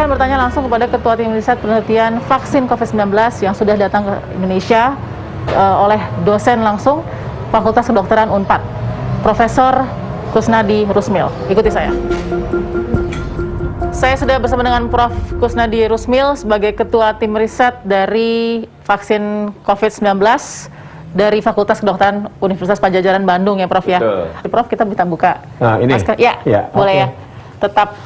akan bertanya langsung kepada Ketua Tim Riset Penelitian Vaksin COVID-19 yang sudah datang ke Indonesia oleh dosen langsung Fakultas Kedokteran Unpad, Profesor Kusnadi Rusmil. Ikuti saya. Saya sudah bersama dengan Prof. Kusnadi Rusmil sebagai Ketua Tim Riset dari vaksin COVID-19 dari Fakultas Kedokteran Universitas Padjadjaran Bandung ya, Prof ya. Betul. Prof, kita bisa buka masker? Ya, boleh ya. Tetap,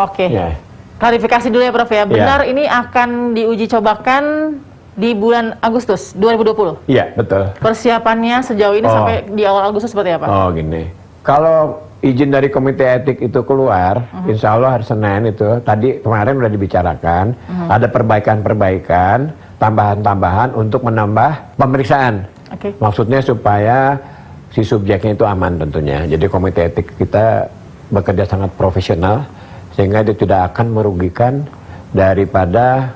oke. Yeah. Klarifikasi dulu ya, Prof ya. Benar ini akan diuji cobakan di bulan Agustus 2020? Iya, betul. Persiapannya sejauh ini sampai di awal Agustus seperti apa? Oh, gini. Kalau izin dari Komite Etik itu keluar, insya Allah hari Senin itu, tadi kemarin udah dibicarakan, ada perbaikan-perbaikan, tambahan-tambahan untuk menambah pemeriksaan. Maksudnya supaya si subjeknya itu aman tentunya. Jadi Komite Etik kita bekerja sangat profesional, sehingga itu tidak akan merugikan daripada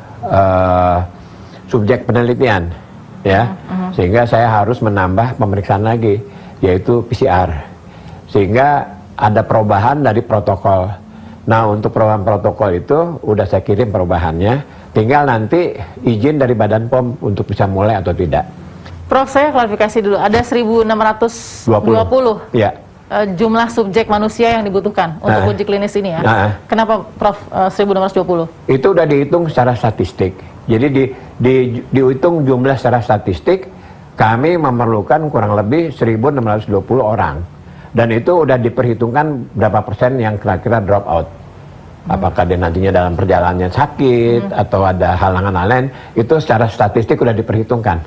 subjek penelitian, ya. Sehingga saya harus menambah pemeriksaan lagi, yaitu PCR. Sehingga ada perubahan dari protokol. Nah, untuk perubahan protokol itu udah saya kirim perubahannya, tinggal nanti izin dari Badan POM untuk bisa mulai atau tidak. Prof, saya klarifikasi dulu, ada 1.620 ya. Jumlah subjek manusia yang dibutuhkan untuk uji klinis ini ya. Kenapa Prof 1.620? Itu udah dihitung secara statistik. Jadi dihitung jumlah secara statistik, kami memerlukan kurang lebih 1.620 orang. Dan itu udah diperhitungkan berapa persen yang kira-kira drop out. Apakah dia nantinya dalam perjalanannya sakit atau ada halangan lain, itu secara statistik udah diperhitungkan.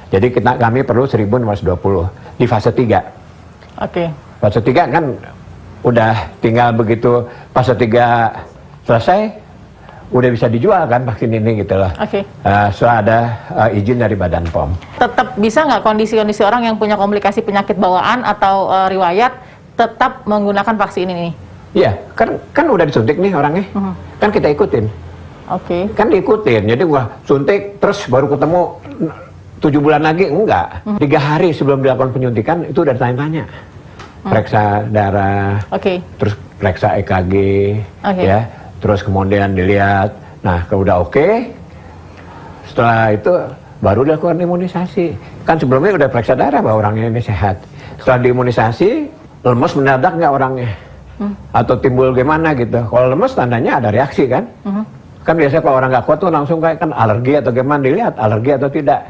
Jadi kami perlu 1.620 di fase 3. Fase 3 kan udah tinggal begitu fase 3 selesai, udah bisa dijual kan vaksin ini gitu loh. Setelah ada izin dari Badan POM. Tetap bisa nggak kondisi-kondisi orang yang punya komplikasi penyakit bawaan atau riwayat tetap menggunakan vaksin ini? Iya, kan udah disuntik nih orangnya, kan kita ikutin. Kan diikutin, jadi gua suntik terus baru ketemu 7 bulan lagi, enggak. 3 hari sebelum dilakukan penyuntikan itu udah tanya-tanya. Periksa darah, terus periksa EKG, ya, terus kemudian dilihat, nah kalau udah setelah itu baru dilakukan imunisasi. Kan sebelumnya udah periksa darah bahwa orangnya ini sehat. Setelah diimunisasi, lemes mendadak nggak orangnya? Atau timbul gimana gitu. Kalau lemes tandanya ada reaksi kan? Kan biasanya kalau orang nggak kuat tuh langsung kayak kan alergi atau gimana, dilihat alergi atau tidak.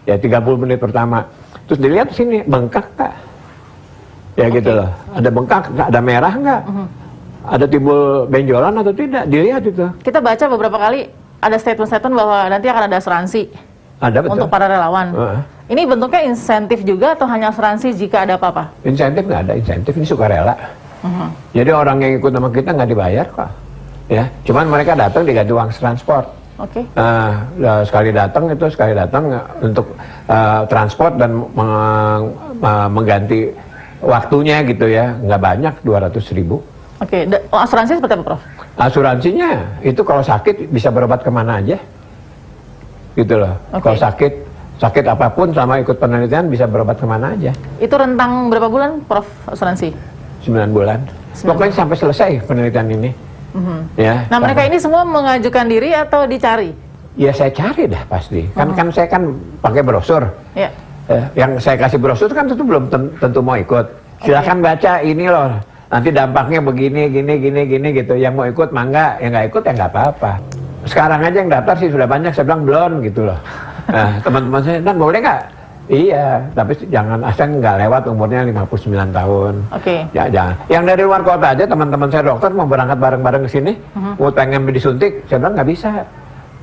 Ya 30 menit pertama. Terus dilihat sini, bengkak nggak? Ya gitu loh, ada bengkak, ada merah nggak? Ada timbul benjolan atau tidak? Dilihat itu. Kita baca beberapa kali ada statement-statement bahwa nanti akan ada asuransi. Ada, betul. Untuk para relawan. Ini bentuknya insentif juga atau hanya asuransi jika ada apa-apa? Insentif nggak ada, insentif ini sukarela. Jadi orang yang ikut sama kita nggak dibayar kok. Ya, cuman mereka datang diganti uang transport. Sekali datang untuk transport dan mengganti waktunya gitu ya, nggak banyak, 200.000. Asuransi seperti apa, Prof? Asuransinya itu kalau sakit bisa berobat kemana aja, gitu loh. Kalau sakit apapun selama ikut penelitian bisa berobat kemana aja. Itu rentang berapa bulan, Prof, asuransi? 9 bulan. Pokoknya sampai selesai penelitian ini. Ya. Nah, mereka ini semua mengajukan diri atau dicari? Ya saya cari dah pasti. Kan saya kan pakai brosur. Yang saya kasih brosur kan tentu belum tentu mau ikut. Silahkan baca ini loh. Nanti dampaknya begini, gini gitu. Yang mau ikut mangga, yang nggak ikut ya nggak apa-apa. Sekarang aja yang daftar sih sudah banyak. Saya bilang belum gitu loh. Nah, teman-teman saya, dan boleh nggak? Iya, tapi jangan asal nggak lewat umurnya 59 tahun. Ya, jangan. Yang dari luar kota aja teman-teman saya dokter mau berangkat bareng-bareng ke sini, mau pengen disuntik, saya bilang nggak bisa.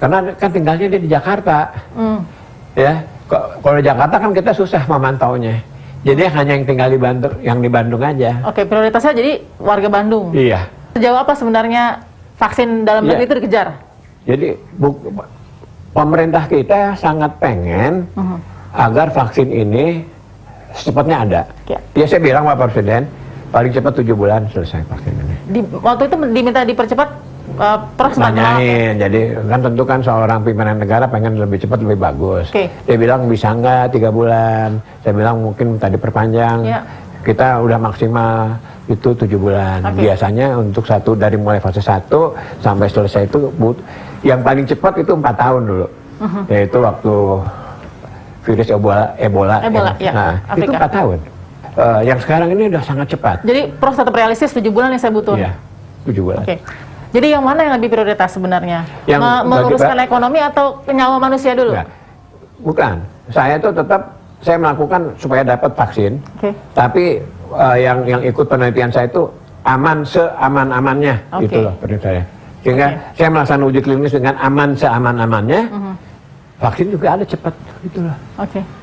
Karena kan tinggalnya dia di Jakarta. Ya. Kalau di Jakarta kan kita susah memantaunya. Jadi hanya yang tinggal di Bandung aja. Prioritasnya jadi warga Bandung. Iya. Sejauh apa sebenarnya vaksin dalam negeri itu dikejar? Jadi pemerintah kita sangat pengen agar vaksin ini secepatnya ada. Ya saya bilang Pak Presiden, paling cepat 7 bulan selesai vaksin ini. Waktu itu diminta dipercepat. Nanyain, jadi kan tentu kan seorang pimpinan negara pengen lebih cepat lebih bagus. Dia bilang bisa nggak 3 bulan, saya bilang mungkin tadi perpanjang. Kita udah maksimal itu 7 bulan. Biasanya untuk dari mulai fase 1 sampai selesai itu yang paling cepat itu 4 tahun dulu. Yaitu waktu virus Ebola ya, nah, itu 4 tahun. Yang sekarang ini udah sangat cepat. Jadi Prof tetap realistis 7 bulan yang saya butuh. Iya, 7 bulan. Jadi yang mana yang lebih prioritas sebenarnya? Meluruskan ekonomi atau nyawa manusia dulu? Enggak. Bukan. Saya tuh tetap saya melakukan supaya dapat vaksin. Tapi yang ikut penelitian saya itu aman seaman-amannya, gitu loh menurut saya. Sehingga saya melaksanakan uji klinis dengan aman seaman-amannya. Vaksin juga ada cepat, gitu loh.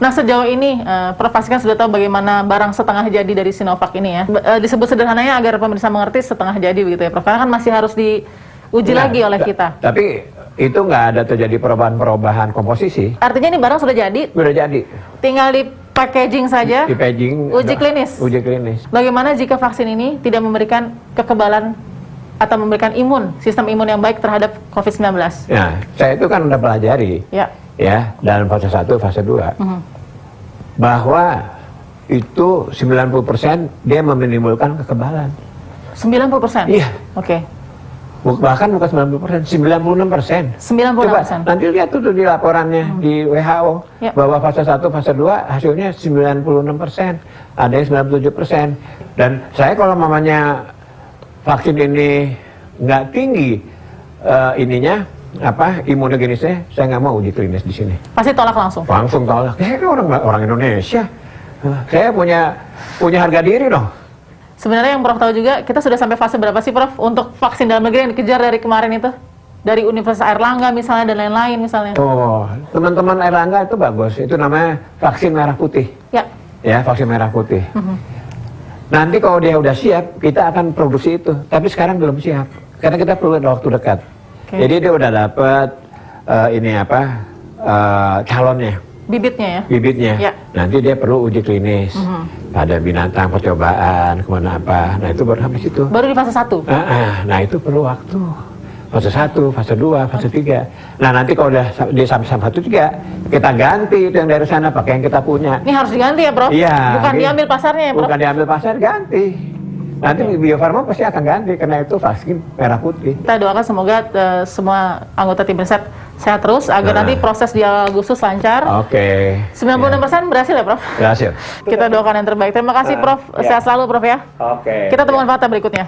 Nah sejauh ini, Prof pastikan sudah tahu bagaimana barang setengah jadi dari Sinovac ini ya. Disebut sederhananya agar pemirsa mengerti setengah jadi begitu ya Prof. Karena kan masih harus diuji lagi oleh kita. Tapi itu nggak ada terjadi perubahan komposisi. Artinya ini barang sudah jadi? Sudah jadi. Tinggal di packaging saja? Di packaging. Uji klinis? Uji klinis. Bagaimana jika vaksin ini tidak memberikan kekebalan atau memberikan sistem imun yang baik terhadap COVID-19? Ya, saya itu kan udah pelajari. Ya, dalam fase 1, fase 2. Bahwa itu 90% dia menimbulkan kekebalan. 90%? Iya. Bahkan bukan 90%, 96%. 96%. Coba nanti lihat tuh di laporannya di WHO bahwa fase 1, fase 2 hasilnya 96%, ada yang 97%. Dan saya kalau mamanya vaksin ini nggak tinggi imunogenisnya, saya nggak mau uji klinis di sini. Pasti tolak langsung? Langsung tolak. Saya kan orang Indonesia. Saya punya harga diri dong. Sebenarnya yang Prof tahu juga, kita sudah sampai fase berapa sih Prof untuk vaksin dalam negeri yang dikejar dari kemarin itu? Dari Universitas Airlangga misalnya dan lain-lain misalnya. Teman-teman Airlangga itu bagus. Itu namanya vaksin merah putih. Ya, vaksin merah putih. Nanti kalau dia udah siap, kita akan produksi itu. Tapi sekarang belum siap. Karena kita perlu waktu dekat. Jadi dia udah dapat calonnya. Bibitnya ya? Bibitnya. Nanti dia perlu uji klinis. Ada binatang, percobaan, kemana apa. Nah itu baru sampai situ. Baru di fase 1? Nah itu perlu waktu. Fase 1, fase 2, fase 3. Nah nanti kalau udah dia sampai fase 3, kita ganti itu yang dari sana pakai yang kita punya. Ini harus diganti ya Prof? Iya. Bukan diambil pasarnya ya Prof? Bukan diambil pasar, ganti. Nanti Bio Farma pasti akan ganti karena itu vaksin merah putih. Kita doakan semoga semua anggota tim riset sehat terus agar nanti proses di Agustus lancar. 96% berhasil ya Prof? Berhasil. Kita doakan yang terbaik. Terima kasih Prof. Sehat selalu Prof ya. Kita temukan fakta berikutnya.